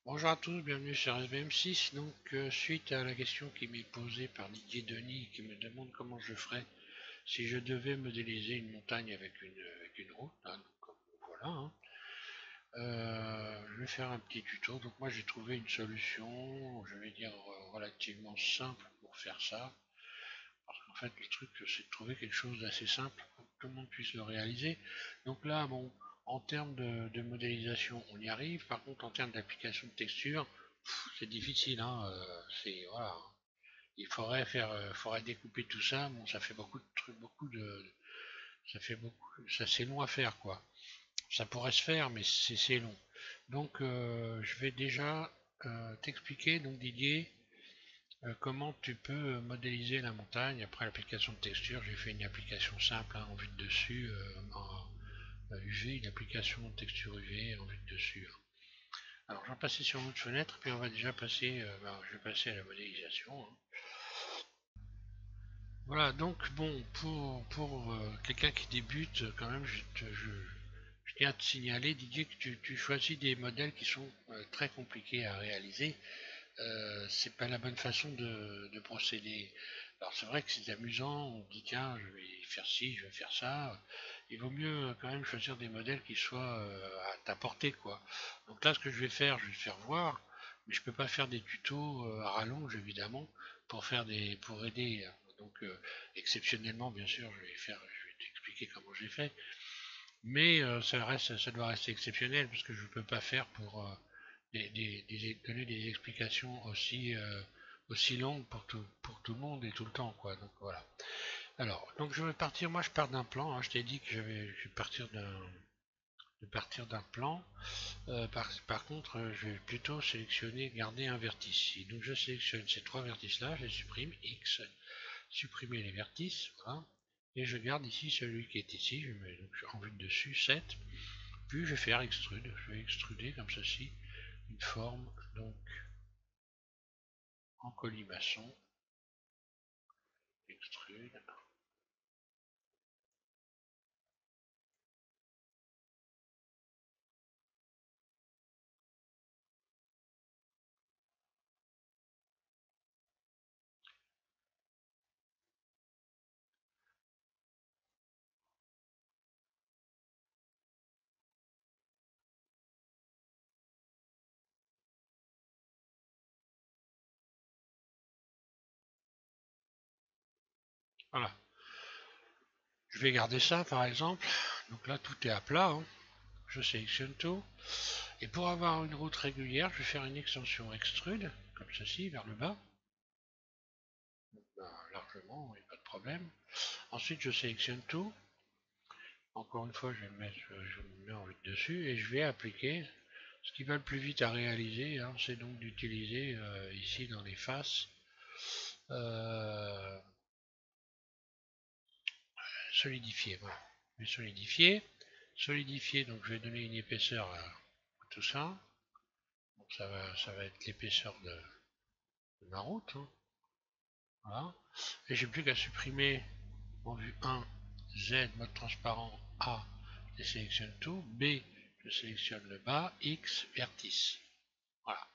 Bonjour à tous, bienvenue sur SBM6. Donc, suite à la question qui m'est posée par Didier Denis qui me demande comment je ferais si je devais modéliser une montagne avec une route, hein, donc, voilà. Je vais faire un petit tuto. Donc, moi j'ai trouvé une solution, je vais dire relativement simple pour faire ça. Parce qu'en fait, le truc, c'est de trouver quelque chose d'assez simple pour que tout le monde puisse le réaliser. Donc là, bon, en termes de modélisation, on y arrive. Par contre, en termes d'application de texture, c'est difficile, hein. C'est voilà, hein. Il faudrait faudrait découper tout ça. Bon, ça fait beaucoup de trucs, ça fait beaucoup, ça c'est long à faire, quoi. Ça pourrait se faire, mais c'est long. Donc, je vais déjà t'expliquer, donc Didier, comment tu peux modéliser la montagne après l'application de texture. J'ai fait une application simple, hein, en vue de dessus, en UV, une application de texture UV en vue de dessus, hein. Alors, je vais passer sur notre fenêtre, puis on va déjà passer, je vais passer à la modélisation, hein. Voilà, donc bon, pour quelqu'un qui débute, quand même, je tiens à te signaler, Didier, que tu choisis des modèles qui sont très compliqués à réaliser. C'est pas la bonne façon de procéder. Alors c'est vrai que c'est amusant, on dit tiens, je vais faire ci, je vais faire ça. Il vaut mieux quand même choisir des modèles qui soient à ta portée, quoi. Donc là, ce que je vais te faire voir, mais je peux pas faire des tutos à rallonge évidemment pour aider. Donc exceptionnellement, bien sûr, je vais t'expliquer comment j'ai fait, mais ça doit rester exceptionnel parce que je ne peux pas faire pour donner des explications aussi longues pour tout le monde et tout le temps, quoi. Donc voilà. Alors, donc je vais partir, moi je pars d'un plan, hein. Je t'ai dit que je vais partir d'un plan. Par contre, je vais plutôt sélectionner, garder un vertice. Et donc je sélectionne ces trois vertices-là, je les supprime, X, supprimer les vertices, voilà. Et je garde ici celui qui est ici, je mets donc en vue de dessus 7. Puis je vais faire extrude, je vais extruder comme ceci une forme donc en colimaçon, extrude. Voilà. Je vais garder ça par exemple. Donc là tout est à plat, hein. Je sélectionne tout. Et pour avoir une route régulière, je vais faire une extension extrude, comme ceci, vers le bas. Ben, largement, il n'y a pas de problème. Ensuite, je sélectionne tout. Encore une fois, je me mets en vue dessus et je vais appliquer. Ce qui va le plus vite à réaliser, hein, c'est donc d'utiliser ici dans les faces euh, solidifier. Voilà. Je vais solidifier. Solidifier, donc je vais donner une épaisseur à tout ça. Donc ça va être l'épaisseur de ma route, hein. Voilà. Et j'ai plus qu'à supprimer en vue 1, Z, mode transparent, A, je sélectionne tout, B, je sélectionne le bas, X, vertice. Voilà.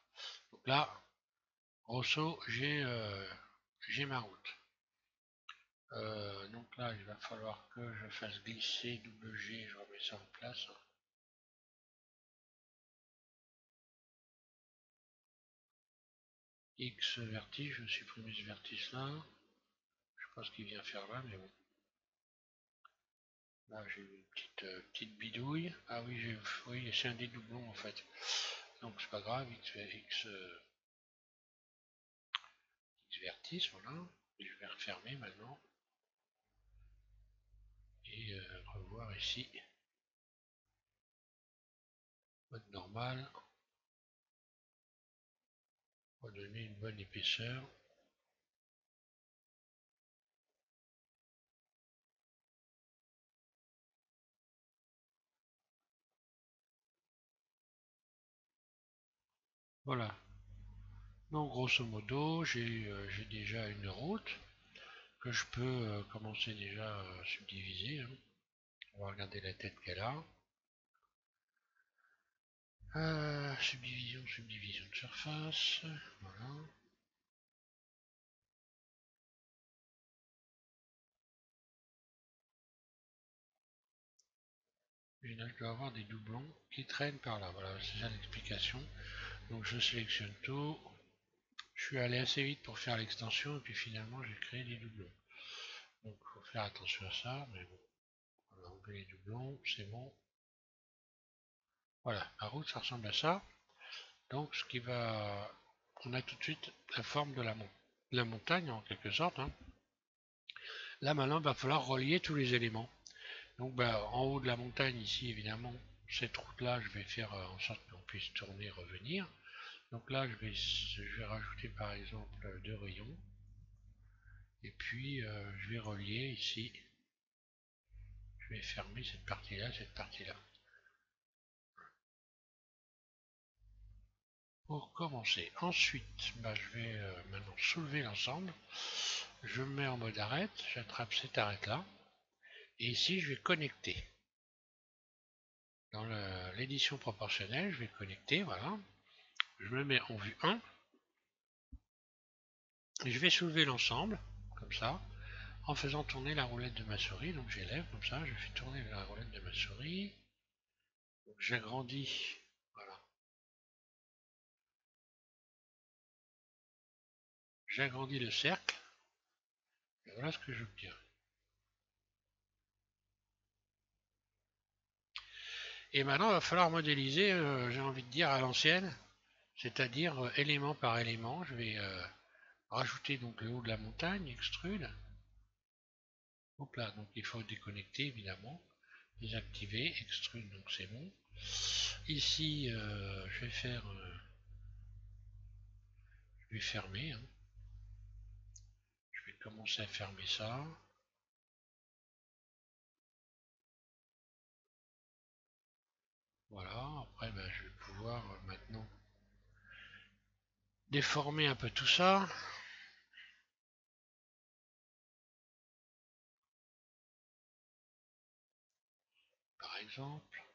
Donc là, grosso, j'ai ma route. Donc là, il va falloir que je fasse glisser WG, je remets ça en place. X vertige, je supprime ce vertice là. Je sais pas ce qu'il vient faire là, mais bon. Là j'ai une petite bidouille. Ah oui, oui, c'est un dédoublon en fait. Donc c'est pas grave, X vertice, voilà. Et je vais refermer maintenant. Et revoir ici. Mode normal. On va donner une bonne épaisseur. Voilà. Donc grosso modo, j'ai déjà une route que je peux commencer déjà à subdiviser, hein. On va regarder la tête qu'elle a. Subdivision, subdivision, surface. Voilà. Et là, je dois avoir des doublons qui traînent par là. Voilà, c'est ça l'explication. Donc je sélectionne tout. Je suis allé assez vite pour faire l'extension et puis finalement j'ai créé des doublons. Donc il faut faire attention à ça, mais bon. On va enlever les doublons, c'est bon. Voilà, la route ça ressemble à ça. Donc ce qui va... On a tout de suite la forme de la montagne en quelque sorte, hein. Là maintenant il va falloir relier tous les éléments. Donc en haut de la montagne ici évidemment, cette route là je vais faire en sorte qu'on puisse tourner, revenir. Donc là je vais rajouter par exemple 2 rayons. Et puis je vais relier ici. Je vais fermer cette partie-là, cette partie-là. Pour commencer. Ensuite, je vais maintenant soulever l'ensemble. Je me mets en mode arrête, j'attrape cette arête-là. Et ici, je vais connecter. Dans l'édition proportionnelle, je vais connecter, voilà. Je me mets en vue 1. Et je vais soulever l'ensemble, comme ça, en faisant tourner la roulette de ma souris. Donc j'élève comme ça, je fais tourner la roulette de ma souris. J'agrandis, voilà. J'agrandis le cercle. Et voilà ce que j'obtiens. Et maintenant, il va falloir modéliser, j'ai envie de dire, à l'ancienne, c'est-à-dire élément par élément. Je vais rajouter donc le haut de la montagne, extrude. Hop là, donc il faut déconnecter évidemment, désactiver, extrude, donc c'est bon. Ici, je vais faire, je vais fermer, hein. Je vais commencer à fermer ça. Voilà, après je vais pouvoir maintenant déformer un peu tout ça. Par exemple.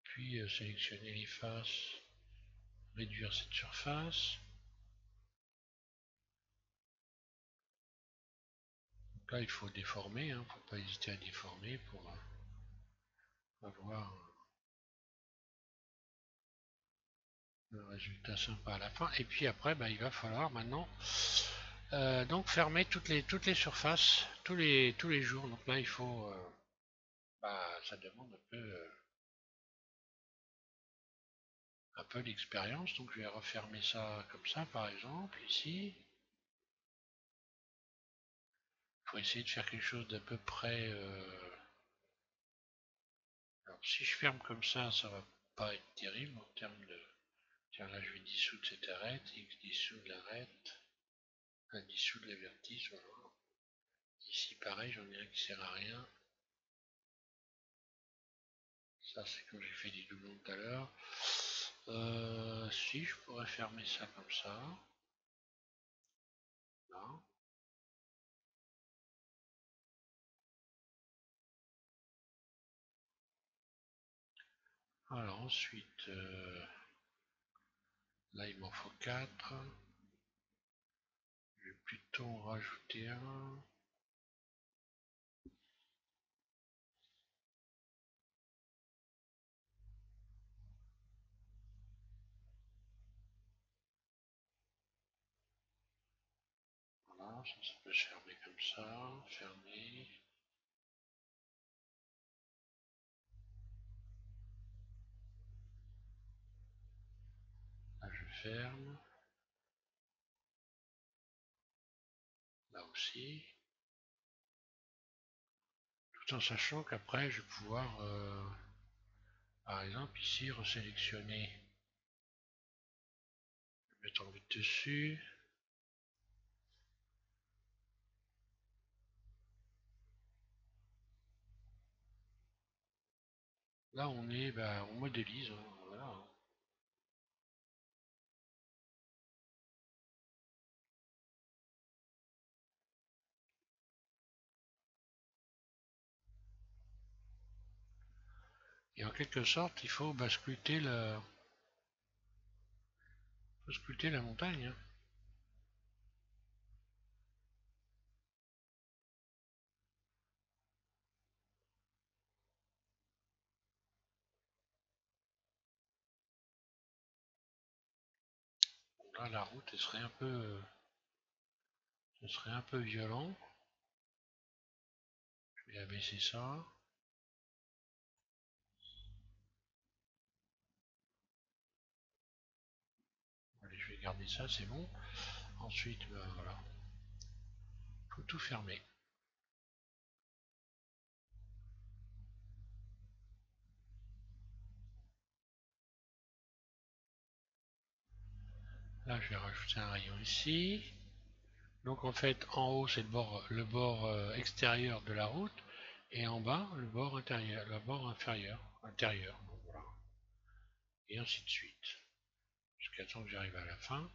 Puis sélectionner les faces, réduire cette surface. Donc là, il faut déformer, hein, faut pas hésiter à déformer pour avoir un résultat sympa à la fin. Et puis après, il va falloir maintenant donc fermer toutes les surfaces tous les jours. Donc là, il faut, ça demande un peu d'expérience. Donc je vais refermer ça comme ça, par exemple, ici. Il faut essayer de faire quelque chose d'à peu près. Alors si je ferme comme ça va pas être terrible en termes de. Tiens, là je vais dissoudre cette arête, X dissoudre l'arête, dissoudre les vertices, voilà. Ici pareil, j'en ai un qui sert à rien. Ça c'est comme j'ai fait des doublons tout à l'heure. Si je pourrais fermer ça comme ça. Là. Alors ensuite, là il m'en faut 4. Je vais plutôt en rajouter un. Voilà, ça peut se fermer comme ça. Fermer. Là je ferme. Là aussi. Tout en sachant qu'après je vais pouvoir, par exemple ici, resélectionner, mettre en vue dessus. Là on est, on modélise, hein, voilà. Et en quelque sorte, il faut sculpter Faut sculpter la montagne. Hein. Là, la route, elle serait un peu, ce serait un peu violent. Je vais abaisser ça. Allez, je vais garder ça, c'est bon. Ensuite, ben, voilà, faut tout fermer. Là, je vais rajouter un rayon ici. Donc en fait, en haut, c'est le bord extérieur de la route, et en bas, le bord intérieur, le bord inférieur, intérieur. Donc, voilà. Et ainsi de suite, jusqu'à temps que j'arrive à la fin.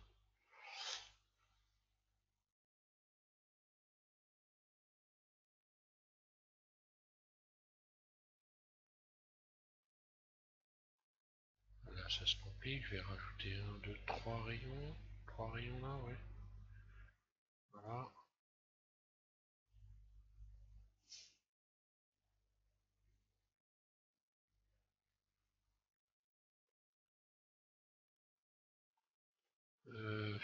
Là, ça se complique. Je vais rajouter un, deux, trois rayons. Trois rayons là, ouais. Voilà. Euh,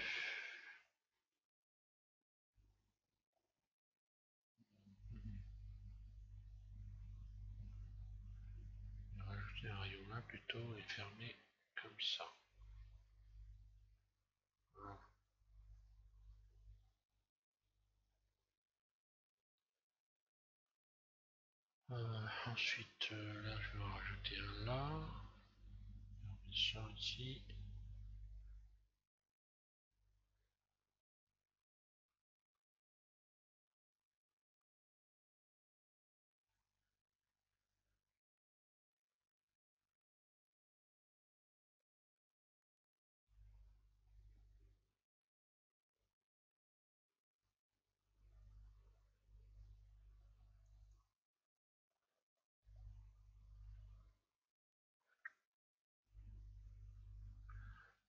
je vais rajouter un rayon là plutôt et fermer comme ça. Voilà. Ensuite, là, je vais en rajouter un là. Ça ici.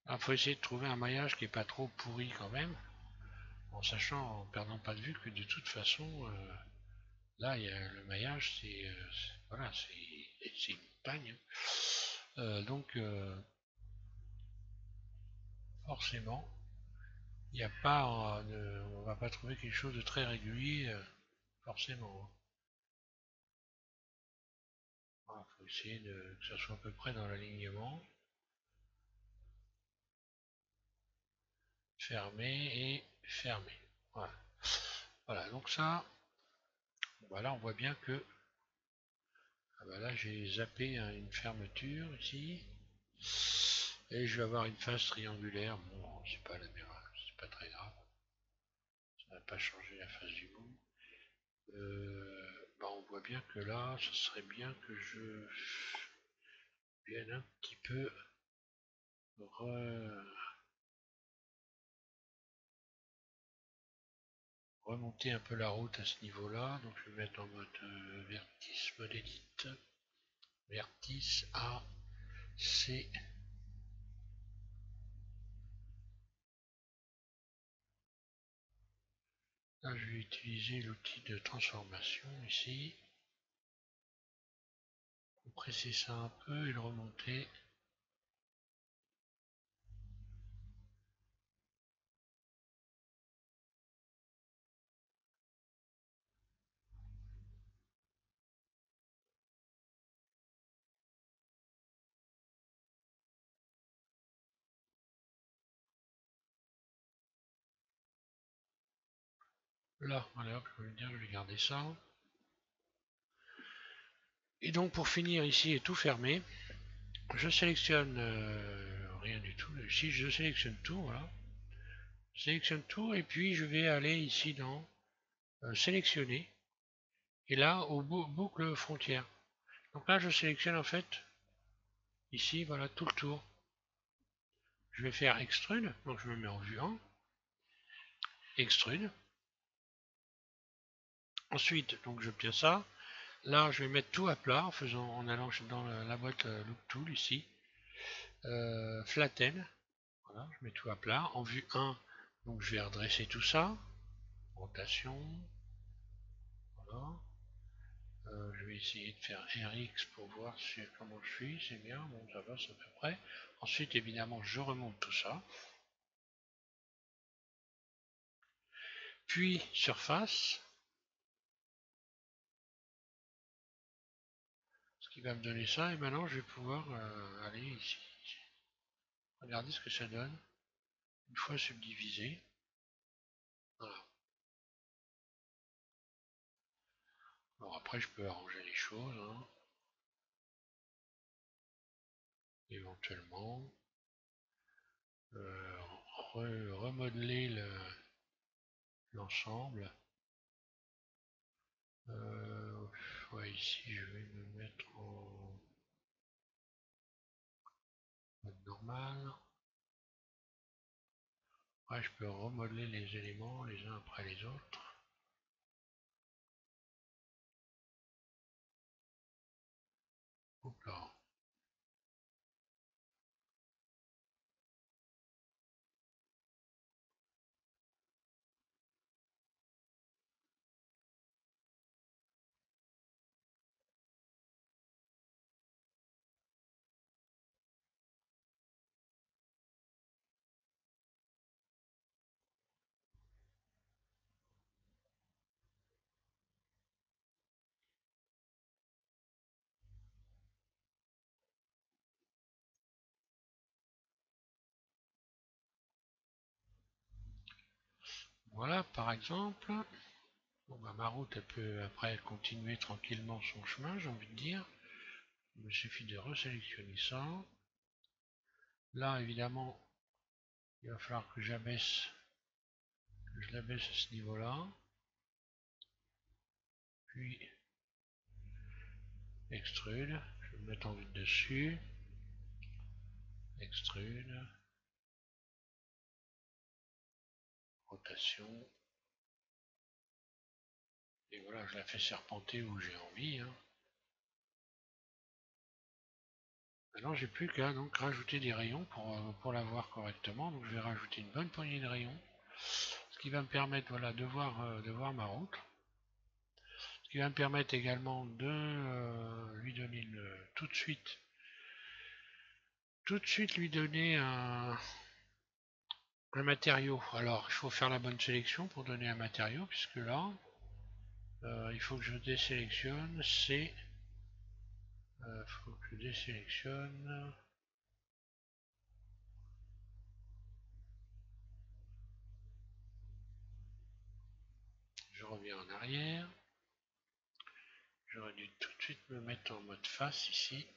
Il faut essayer de trouver un maillage qui est pas trop pourri quand même, en sachant, en perdant pas de vue que de toute façon, là, il y a le maillage, voilà, c'est une montagne. Donc, forcément, il n'y a pas, on va pas trouver quelque chose de très régulier, forcément. Il faut essayer que ça soit à peu près dans l'alignement. Fermer et fermer. Voilà. Voilà, donc ça, voilà, on voit bien que ah bah là j'ai zappé hein, une fermeture ici. Et je vais avoir une face triangulaire. Bon, c'est pas la même, c'est pas très grave. Ça n'a pas changé la face du mot. Bah on voit bien que là, ce serait bien que je vienne un petit peu remonter un peu la route à ce niveau-là. Donc je vais mettre en mode vertice, mode edit. Vertice A, C. Là, je vais utiliser l'outil de transformation ici. Compresser ça un peu et le remonter. Là, voilà, je vais dire, je vais garder ça. Et donc pour finir ici et tout fermer, je sélectionne rien du tout. Ici, je sélectionne tout, voilà. Je sélectionne tout et puis je vais aller ici dans sélectionner. Et là, au boucle frontière. Donc là, je sélectionne en fait ici, voilà, tout le tour. Je vais faire extrude, donc je me mets en vue 1. Extrude. Ensuite, donc j'obtiens ça. Là, je vais mettre tout à plat en allant dans la boîte Look Tool ici. Flatten. Voilà, je mets tout à plat. En vue 1, donc je vais redresser tout ça. Rotation. Voilà. Je vais essayer de faire RX pour voir comment je suis. C'est bien, bon ça va, c'est à peu près. Ensuite, évidemment, je remonte tout ça. Puis, surface. Ce qui va me donner ça. Et maintenant, je vais pouvoir aller ici. Regardez ce que ça donne. Une fois subdivisé. Voilà. Alors après, je peux arranger les choses, hein, éventuellement. Remodeler l'ensemble. Ouais, ici, je vais me mettre en mode normal. Ouais, je peux remodeler les éléments les uns après les autres. Hop là. Voilà, par exemple. Bon, bah, ma route, elle peut après continuer tranquillement son chemin, j'ai envie de dire. Il me suffit de resélectionner ça. Là, évidemment, il va falloir que je l'abaisse à ce niveau-là. Puis, extrude. Je vais me mettre en vue de dessus. Extrude. Rotation. Et voilà, je la fais serpenter où j'ai envie, hein. Maintenant, j'ai plus qu'à donc rajouter des rayons pour la voir correctement. Donc, je vais rajouter une bonne poignée de rayons, ce qui va me permettre, voilà, de voir ma route. Ce qui va me permettre également de lui donner tout de suite lui donner un matériau. Alors, il faut faire la bonne sélection pour donner un matériau, puisque là, il faut que je désélectionne. Faut que je désélectionne. Je reviens en arrière. J'aurais dû tout de suite me mettre en mode face ici.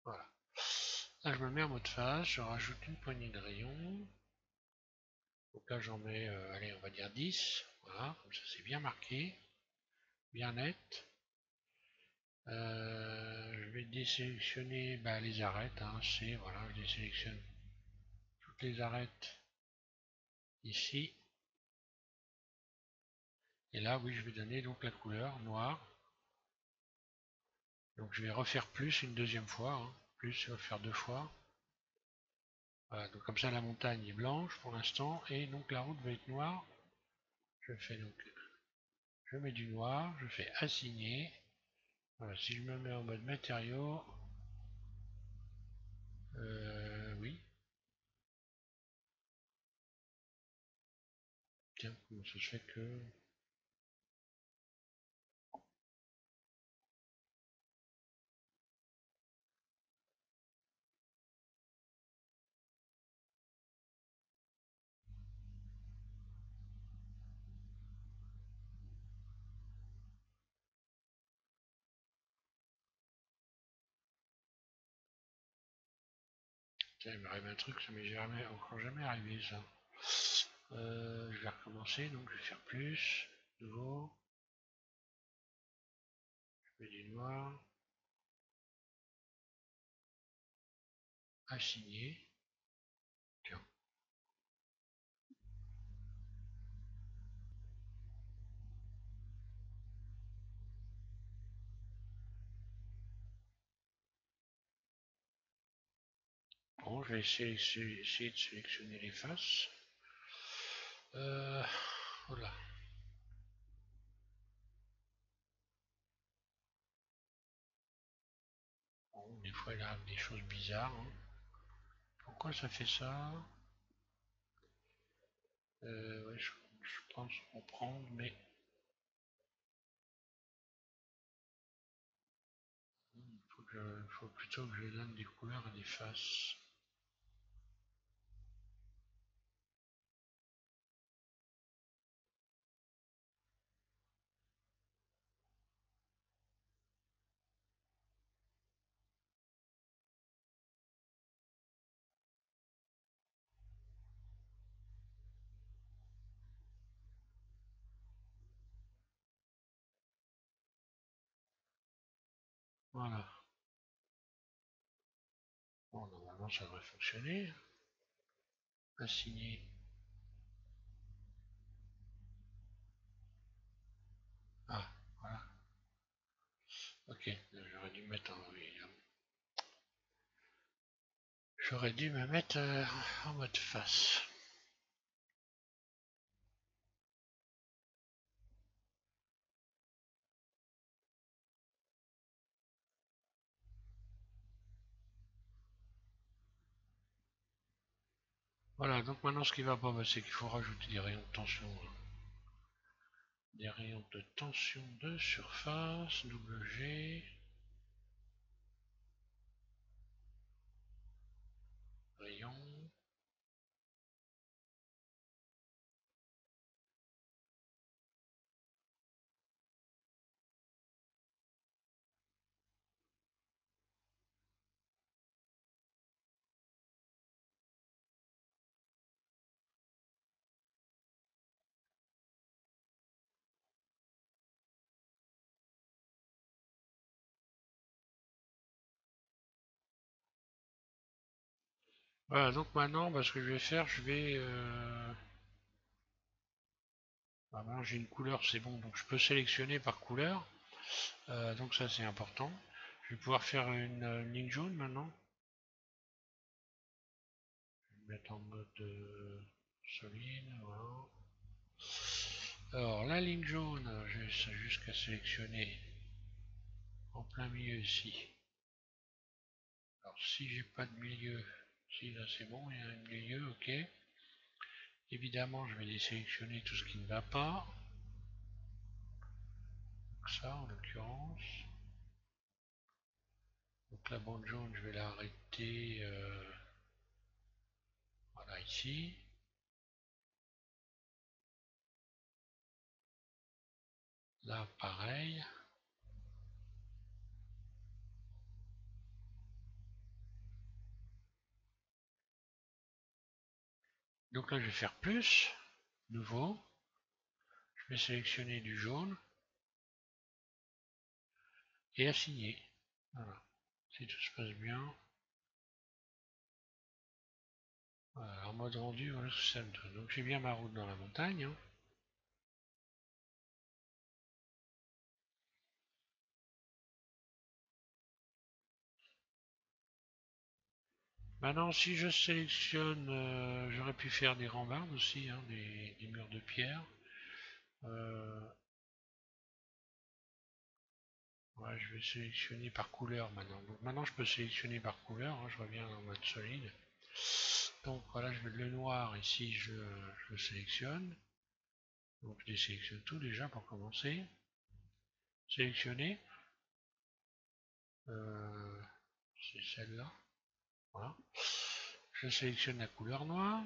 Voilà. Là, je me mets en mode face, je rajoute une poignée de rayons. Donc là, j'en mets, allez, on va dire 10. Voilà, comme ça, c'est bien marqué, bien net. Je vais désélectionner les arêtes. Hein, voilà, je désélectionne toutes les arêtes ici. Et là, oui, je vais donner donc la couleur noire. Donc je vais refaire plus une deuxième fois. Hein. Plus, je vais faire deux fois. Voilà, donc comme ça, la montagne est blanche pour l'instant. Et donc la route va être noire. Je fais donc, je mets du noir. Je fais assigner. Voilà, si je me mets en mode matériaux. Oui. Tiens, comment ça se fait que... Tiens, il m'arrive un truc, ça m'est encore jamais arrivé ça. Je vais recommencer, donc je vais faire plus, nouveau, je mets du noir, assigner, tiens. Bon, bon, je vais essayer de sélectionner les faces. Voilà. Bon, des fois il arrive des choses bizarres, hein. Pourquoi ça fait ça? Ouais, je pense comprendre, mais faut plutôt que je donne des couleurs à des faces. Voilà. Bon, normalement ça devrait fonctionner. Assigner. Ah, voilà. Ok, j'aurais dû mettre en... Oui, j'aurais dû me mettre en mode face. Voilà, donc maintenant ce qui va pas, c'est qu'il faut rajouter des rayons de tension. Des rayons de tension de surface, WG, rayon. Voilà, donc maintenant, ce que je vais faire, je vais... maintenant j'ai une couleur, c'est bon, donc je peux sélectionner par couleur. Donc ça c'est important. Je vais pouvoir faire une ligne jaune maintenant. Je vais mettre en mode solide, voilà. Alors la ligne jaune, j'ai jusqu'à sélectionner en plein milieu ici. Alors si j'ai pas de milieu, si là c'est bon, il y a un milieu, ok. Évidemment je vais désélectionner tout ce qui ne va pas. Donc ça en l'occurrence. Donc la bande jaune je vais l'arrêter voilà ici. Là pareil. Donc là je vais faire plus, nouveau. Je vais sélectionner du jaune et assigner. Voilà. Si tout se passe bien. Voilà, en mode rendu, voilà ce que ça me donne. Donc j'ai bien ma route dans la montagne, hein. Maintenant, si je sélectionne, j'aurais pu faire des rambardes aussi, hein, des murs de pierre. Euh, ouais, je vais sélectionner par couleur maintenant. Donc maintenant, je peux sélectionner par couleur, hein, je reviens en mode solide. Donc voilà, je vais le noir ici, je le sélectionne. Donc je désélectionne tout déjà pour commencer. Sélectionner. Euh, c'est celle-là. Voilà. Je sélectionne la couleur noire.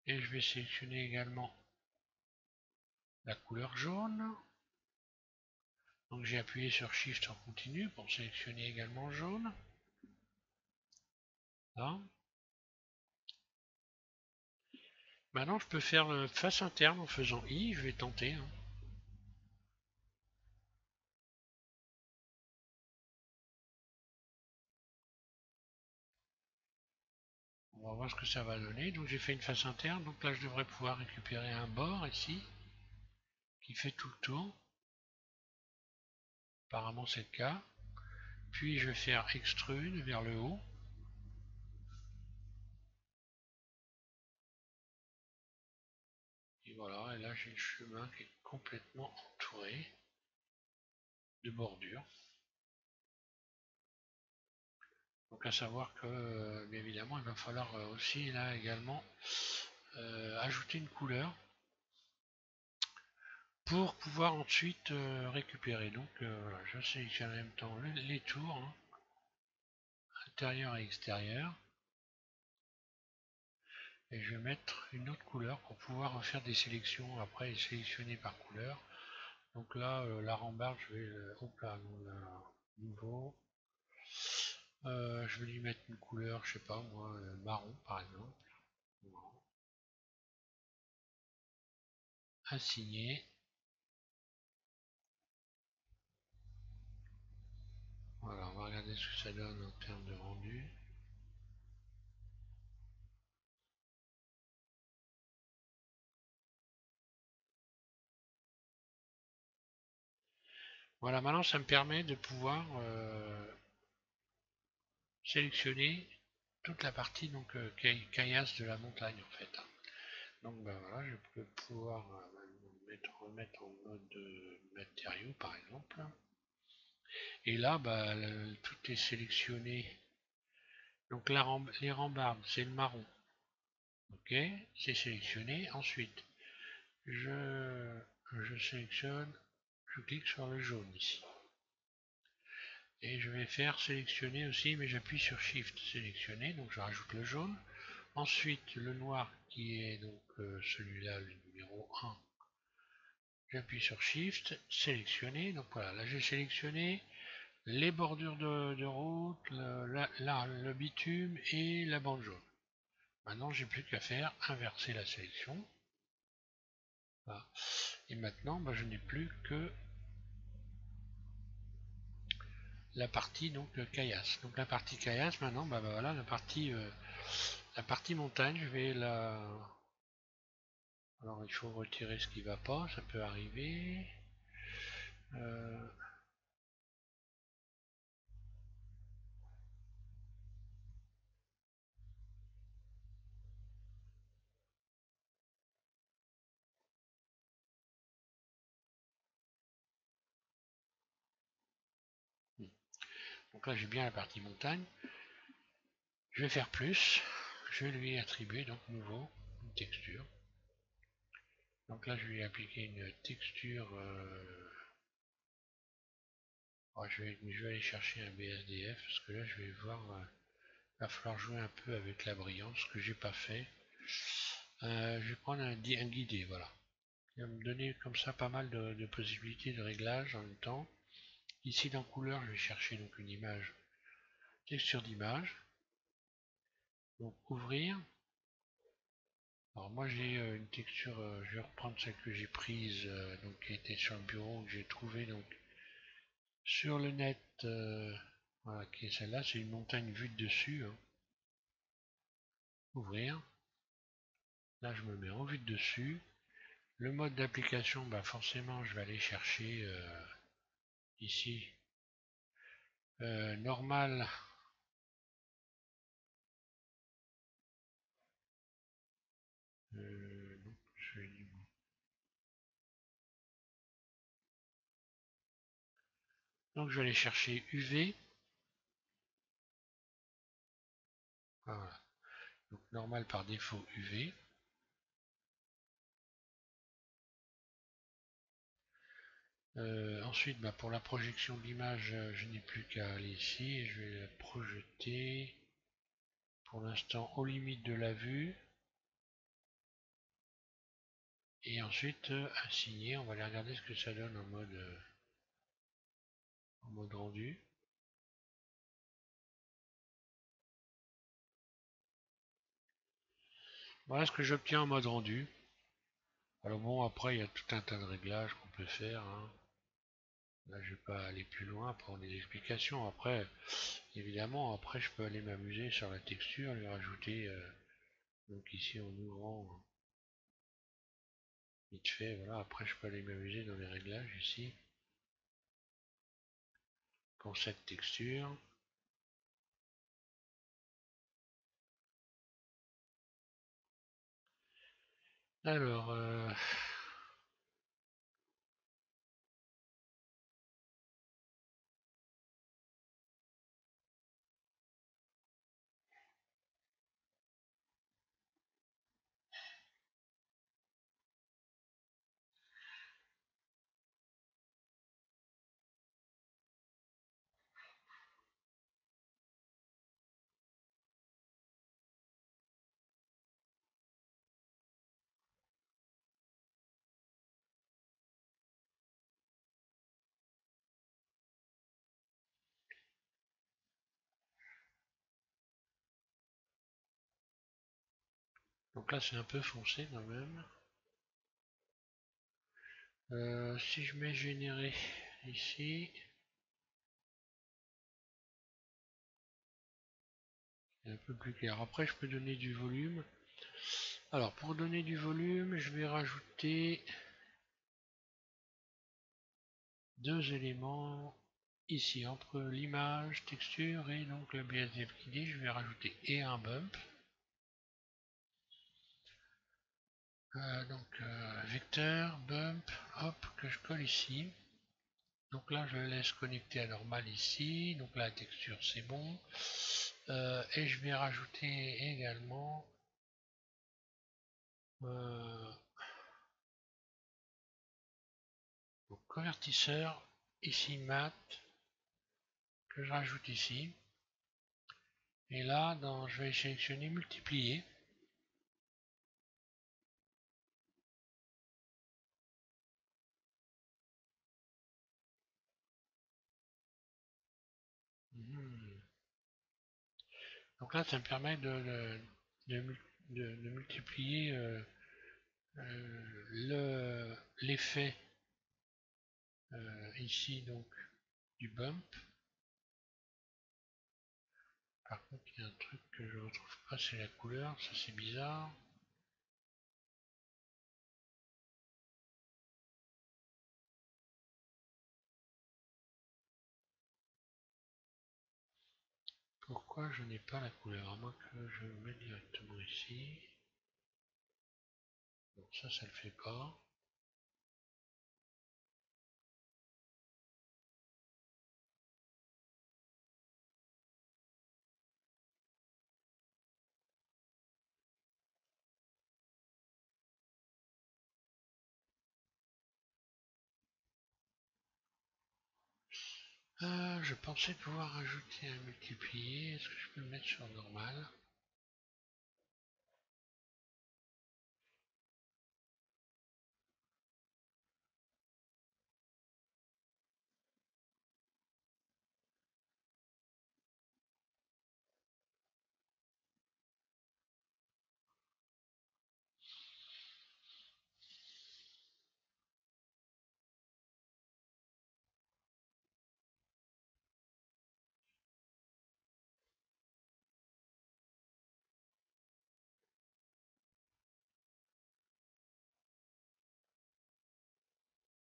Et je vais sélectionner également la couleur jaune. Donc j'ai appuyé sur Shift en continu pour sélectionner également jaune. Là. Maintenant je peux faire face interne en faisant I, je vais tenter, hein. On va voir ce que ça va donner. Donc j'ai fait une face interne, donc là je devrais pouvoir récupérer un bord ici, qui fait tout le tour. Apparemment c'est le cas. Puis je vais faire extrude vers le haut. puis voilà, et là j'ai le chemin qui est complètement entouré de bordures. Donc à savoir que bien évidemment il va falloir aussi là également ajouter une couleur pour pouvoir ensuite récupérer. Donc voilà, je sélectionne en même temps les tours, hein, intérieur et extérieur. Et je vais mettre une autre couleur pour pouvoir faire des sélections après et sélectionner par couleur. Donc là, la rambarde, je vais, hop là, nouveau. Je vais lui mettre une couleur, je sais pas moi, marron par exemple. Assigner. Voilà, on va regarder ce que ça donne en termes de rendu. Voilà, maintenant ça me permet de pouvoir sélectionner toute la partie donc caillasse de la montagne en fait. Donc ben voilà, je peux pouvoir remettre en mode matériaux par exemple. Et là, bah, tout est sélectionné. Donc les rambardes, c'est le marron. Ok, c'est sélectionné. Ensuite, je, je sélectionne, je clique sur le jaune ici. Et je vais faire sélectionner aussi, mais j'appuie sur Shift, sélectionner, donc je rajoute le jaune. Ensuite, le noir qui est donc celui-là, le numéro 1. J'appuie sur Shift, sélectionner. Donc voilà, là j'ai sélectionné les bordures de route, le bitume et la bande jaune. Maintenant, j'ai plus qu'à faire inverser la sélection. Voilà. Et maintenant, bah, je n'ai plus que la partie donc caillasse. Donc la partie caillasse, maintenant, bah, voilà, la partie montagne, je vais la. Alors il faut retirer ce qui va pas, ça peut arriver. Euh, donc là j'ai bien la partie montagne. Je vais faire plus. Je vais lui attribuer donc nouveau une texture. Donc là je vais lui appliquer une texture. Oh, je vais aller chercher un BSDF parce que là je vais voir. Il va falloir jouer un peu avec la brillance, ce que j'ai pas fait. Je vais prendre un guidé, voilà. Il va me donner comme ça pas mal de possibilités de réglage en même temps. Ici dans couleur, je vais chercher donc une image, texture d'image. Donc ouvrir. Alors moi j'ai une texture, je vais reprendre celle que j'ai prise, donc qui était sur le bureau, que j'ai trouvé donc sur le net. Voilà, qui est celle-là, c'est une montagne vue de dessus, hein. Ouvrir. Là je me mets en vue de dessus. Le mode d'application, bah forcément je vais aller chercher ici normal. Non, donc je vais aller chercher UV. Voilà. Donc normal par défaut UV. Ensuite, bah, pour la projection de l'image, je n'ai plus qu'à aller ici et je vais la projeter pour l'instant aux limites de la vue. Et ensuite, assigner, on va aller regarder ce que ça donne en mode rendu. Voilà ce que j'obtiens en mode rendu. Alors bon, après, il y a tout un tas de réglages qu'on peut faire, hein. Là, je vais pas aller plus loin pour des explications. Après, évidemment, après, je peux aller m'amuser sur la texture, lui rajouter, donc ici en ouvrant vite fait, voilà. Après, je peux aller m'amuser dans les réglages ici pour cette texture. Alors, donc là c'est un peu foncé quand même. Si je mets générer ici, c'est un peu plus clair. Après, je peux donner du volume. Alors, pour donner du volume, je vais rajouter deux éléments ici entre l'image, texture et donc le BSD liquide. Je vais rajouter et un bump. Vecteur, bump, hop, que je colle ici. Donc là, je le laisse connecter à normal ici. Donc là, la texture, c'est bon. Et je vais rajouter également convertisseur, ici mat, que je rajoute ici. Et là, je vais sélectionner multiplier. Donc là, ça me permet de multiplier l'effet ici donc du bump. Par contre, il y a un truc que je ne retrouve pas, c'est la couleur, ça c'est bizarre. Pourquoi je n'ai pas la couleur? À moins que je le mette directement ici. Donc ça le fait pas. Je pensais pouvoir rajouter un multiplier. Est-ce que je peux le mettre sur normal?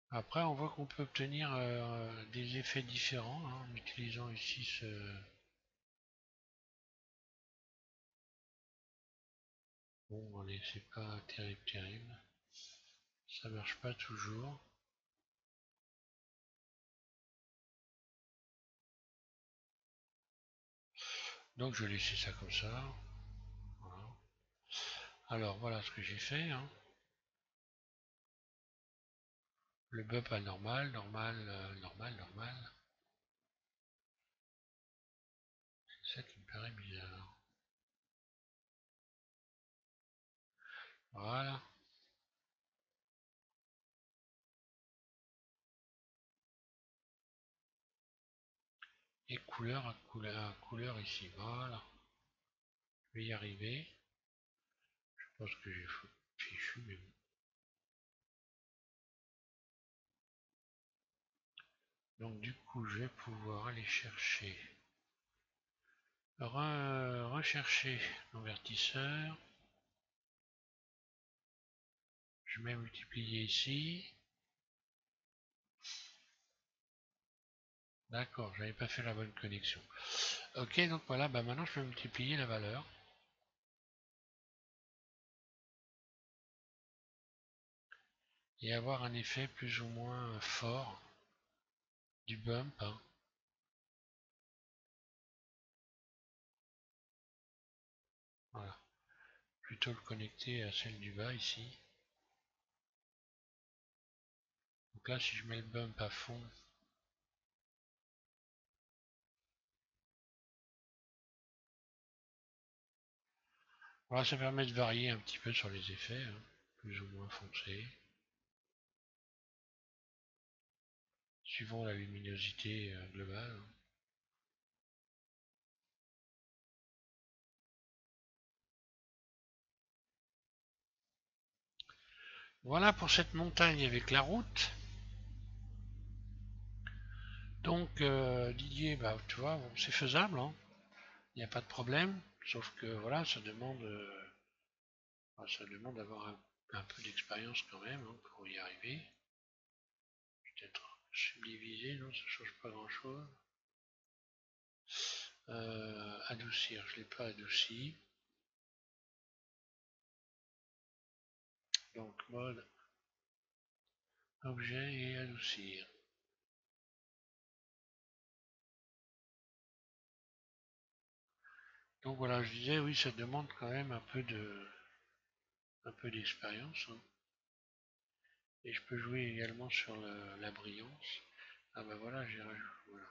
Après, on voit qu'on peut obtenir des effets différents en utilisant ici ce... Bon, allez, c'est pas terrible. Ça marche pas toujours. Donc je vais laisser ça comme ça. Voilà. Alors voilà ce que j'ai fait. Le bump à normal, normal. C'est ça qui me paraît bizarre. Voilà. Et couleur ici. Voilà. Je vais y arriver. Je pense que j'ai fichu, mais bon. Donc du coup, je vais pouvoir aller chercher. Rechercher convertisseur. Je mets multiplier ici. D'accord, j'avais pas fait la bonne connexion. Ok, donc voilà, bah maintenant je vais multiplier la valeur. et avoir un effet plus ou moins fort du bump, hein. Voilà. Plutôt le connecter à celle du bas ici. Donc là, si je mets le bump à fond, voilà, ça permet de varier un petit peu sur les effets, hein, plus ou moins foncés, suivant la luminosité globale, hein. Voilà pour cette montagne avec la route. Donc Didier, bah, tu vois, bon, c'est faisable, hein. Il n'y a pas de problème. Sauf que voilà, ça demande d'avoir un peu d'expérience quand même, hein, pour y arriver. Peut-être subdiviser, non, ça change pas grand-chose. Adoucir, je ne l'ai pas adouci. Donc mode, objet et adoucir. Donc voilà, je disais, oui, ça demande quand même un peu d'expérience, hein. Et je peux jouer également sur la brillance. Ah bah voilà, j'ai rajouté, voilà.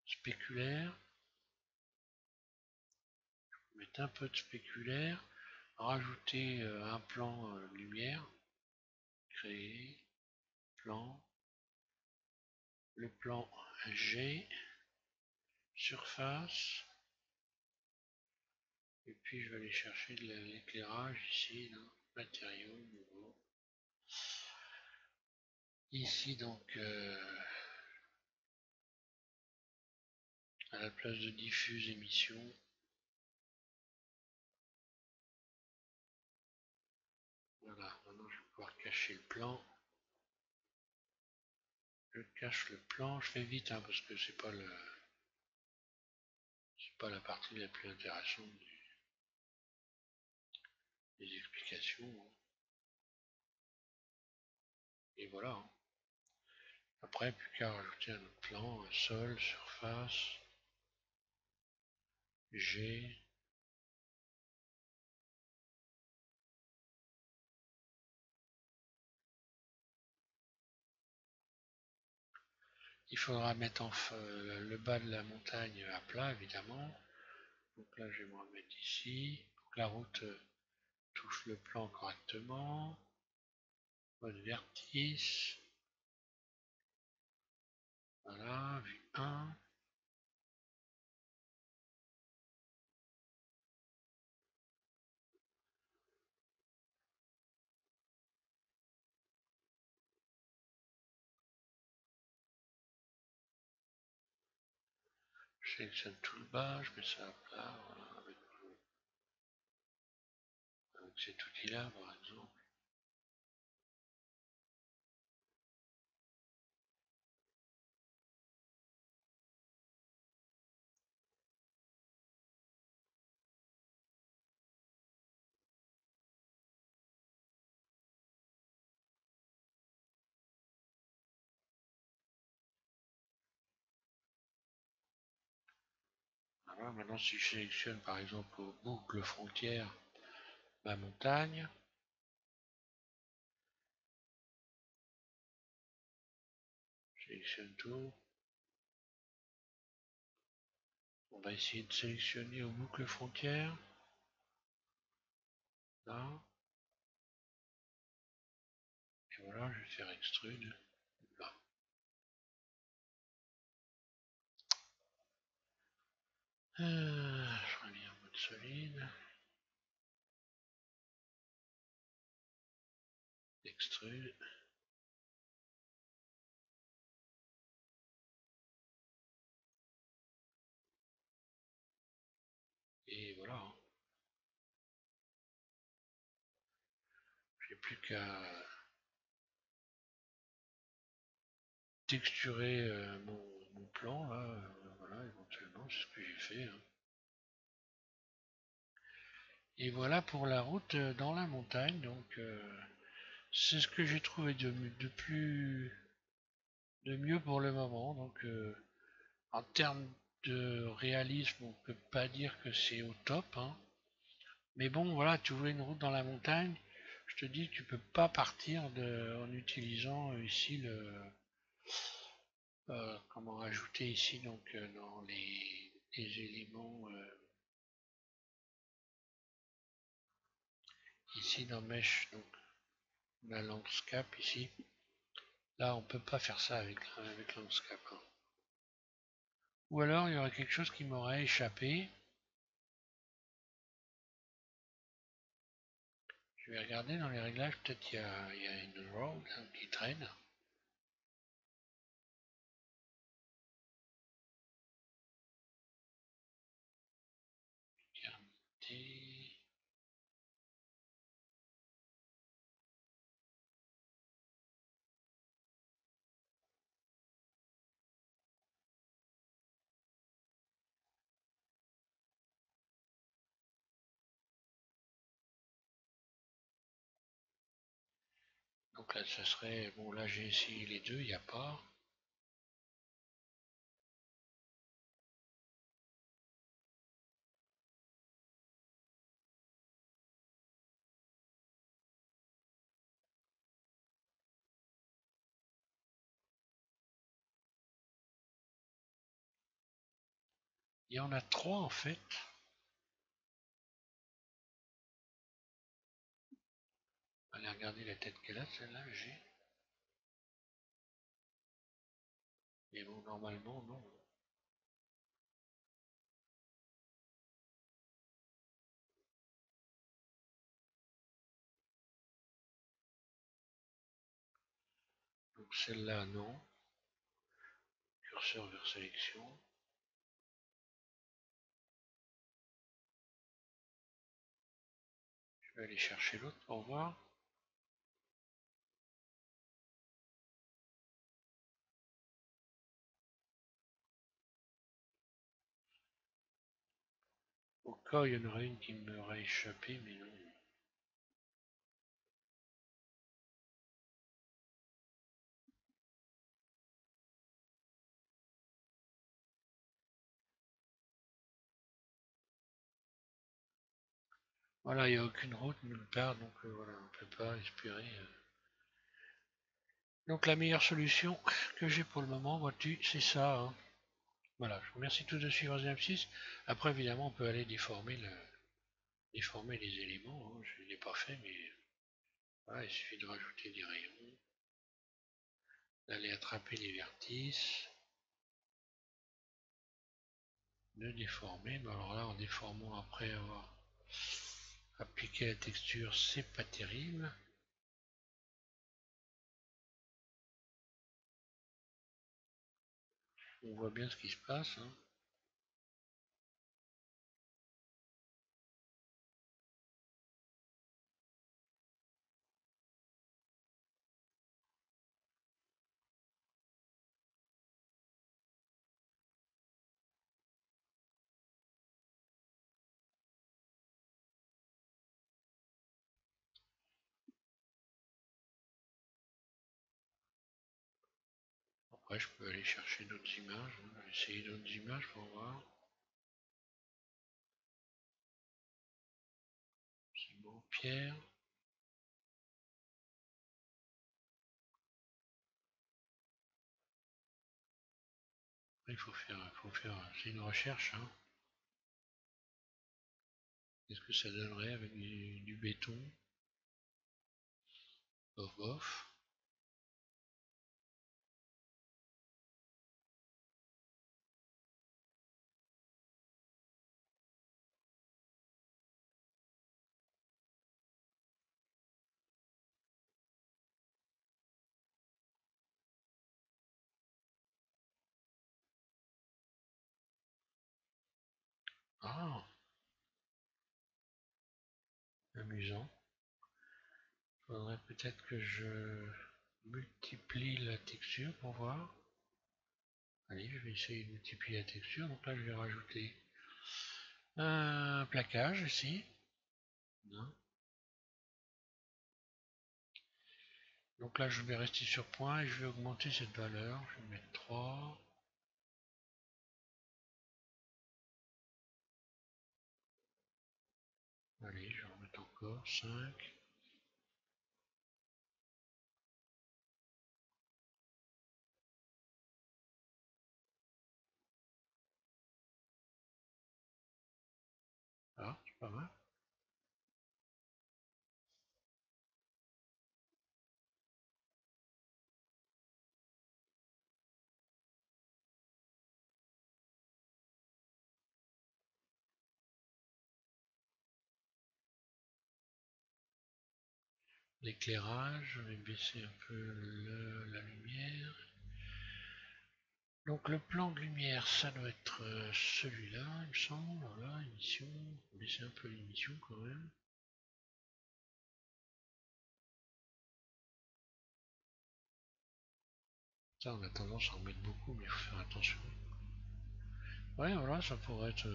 Spéculaire, mettre un peu de spéculaire, rajouter un plan lumière, créer, plan, le plan G, surface, et puis je vais aller chercher de l'éclairage ici, là, matériaux, nouveau. Ici donc, à la place de diffuse émission, voilà, maintenant je vais pouvoir cacher le plan. Je cache le plan, je fais vite, hein, parce que c'est pas la partie la plus intéressante des explications, hein. Et voilà, hein. Après, plus qu'à rajouter un autre plan, un sol, surface, G. Il faudra mettre le bas de la montagne à plat, évidemment. Donc là, je vais me remettre ici. Donc la route touche le plan correctement. Mode vertice. Voilà, vue 1. Je sélectionne tout le bas, je mets ça à plat, voilà, avec cet outil-là, par exemple. Voilà, maintenant, si je sélectionne, par exemple, au boucle frontière, ma montagne, je sélectionne tout. On va essayer de sélectionner aux boucles frontières. Là. Et voilà, je vais faire extrude. Là. Je reviens en mode solide. Extrude. Et voilà, hein. J'ai plus qu'à texturer mon mon plan là, voilà, éventuellement, c'est ce que j'ai fait, hein. Et voilà pour la route dans la montagne, donc c'est ce que j'ai trouvé de plus de mieux pour le moment. Donc en termes de réalisme, on peut pas dire que c'est au top, hein. Mais bon, voilà, tu voulais une route dans la montagne, je te dis que tu peux pas partir en utilisant ici comment rajouter ici donc dans les éléments ici dans Mesh, donc la landscape ici. Là, on peut pas faire ça avec landscape, hein. Ou alors il y aurait quelque chose qui m'aurait échappé. Je vais regarder dans les réglages, peut-être il y a une road hein, qui traîne. Regardez. Donc là, ça serait... Bon, là, j'ai essayé les deux, il n'y a pas. Il y en a trois, en fait. Allez regarder la tête qu'elle a, celle-là, j'ai. Mais bon, normalement, non. Donc celle-là, non. Curseur vers sélection. Je vais aller chercher l'autre pour voir. Au cas où il y en aurait une qui m'aurait échappé, mais non. Voilà, il n'y a aucune route nulle part, donc voilà, on ne peut pas espérer. Donc la meilleure solution que j'ai pour le moment, vois-tu, c'est ça, hein. Voilà, je vous remercie tous de suivre Zinapsis. Après, évidemment, on peut aller déformer les éléments, hein. Je ne l'ai pas fait, mais voilà, il suffit de rajouter des rayons, d'aller attraper les vertices, de déformer. Mais alors là, en déformant après avoir appliqué la texture, c'est pas terrible. On voit bien ce qui se passe, hein. Après, je peux aller chercher d'autres images, hein, essayer d'autres images pour voir. Simon, Pierre. Il faut faire, c'est une recherche, hein. Qu'est-ce que ça donnerait avec du béton? Bof bof. Ah, amusant. Faudrait peut-être que je multiplie la texture pour voir. Allez, je vais essayer de multiplier la texture. Donc là, je vais rajouter un plaquage ici. Non. Donc là, je vais rester sur point et je vais augmenter cette valeur. Je vais mettre 3. Allez, je vais en mettre encore 5. Ah, c'est pas mal. L'éclairage, je vais baisser un peu la lumière. Donc le plan de lumière, ça doit être celui-là, il me semble. Voilà, émission. Baisser un peu l'émission quand même. Ça, on a tendance à en mettre beaucoup, mais il faut faire attention. Ouais, voilà, ça pourrait être,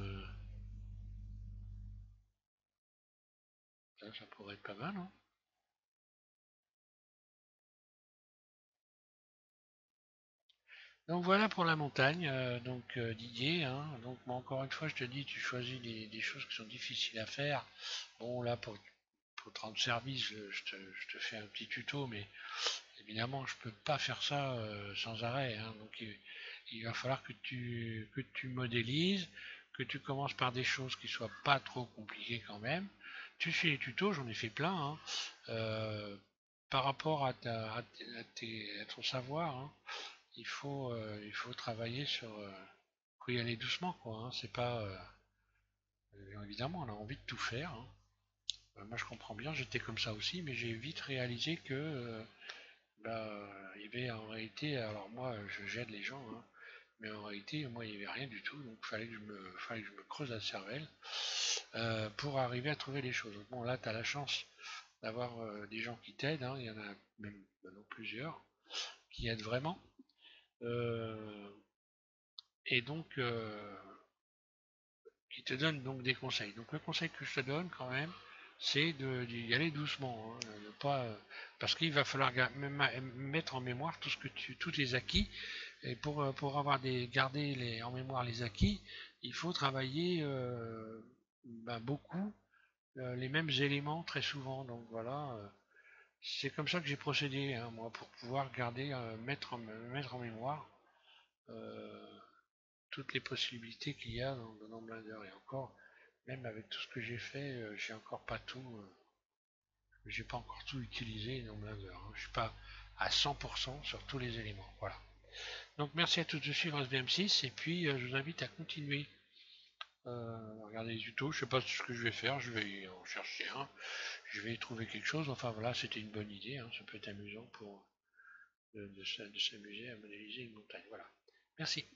ça pourrait être pas mal, hein. Donc voilà pour la montagne, Didier, hein. Donc moi, encore une fois, je te dis, tu choisis des choses qui sont difficiles à faire. Bon, là, pour te rendre service, je te fais un petit tuto, mais évidemment, je peux pas faire ça sans arrêt, hein. Donc il va falloir que tu modélises, que tu commences par des choses qui soient pas trop compliquées quand même. Tu fais les tutos, j'en ai fait plein, hein. Euh, Par rapport à ton savoir, hein, il faut travailler sur. Faut y aller doucement, quoi, hein. C'est pas. Évidemment, on a envie de tout faire, hein. Moi, je comprends bien, j'étais comme ça aussi, mais j'ai vite réalisé que bah, il y avait en réalité, alors moi j'aide les gens, hein, mais en réalité moi il n'y avait rien du tout, donc fallait que je me creuse la cervelle pour arriver à trouver les choses. Bon là tu as la chance d'avoir des gens qui t'aident, hein, il y en a même maintenant plusieurs qui aident vraiment. Euh, et donc qui te donnent donc des conseils. Donc le conseil que je te donne quand même, c'est d'y aller doucement, hein, ne pas, parce qu'il va falloir mettre en mémoire tout ce que tous les acquis. Et pour avoir garder en mémoire les acquis, il faut travailler beaucoup les mêmes éléments très souvent. Donc voilà, c'est comme ça que j'ai procédé, hein, moi, pour pouvoir garder, mettre en mémoire euh, toutes les possibilités qu'il y a dans Blender. Et encore, même avec tout ce que j'ai fait, j'ai pas encore tout utilisé dans Blender, hein. Je suis pas à 100% sur tous les éléments. Voilà. Donc merci à tous de suivre SBM6 et puis je vous invite à continuer à regarder les tutos. Je sais pas ce que je vais faire, je vais en chercher un, je vais trouver quelque chose. Enfin voilà, c'était une bonne idée, hein. Ça peut être amusant pour de s'amuser à modéliser une montagne. Voilà. Merci.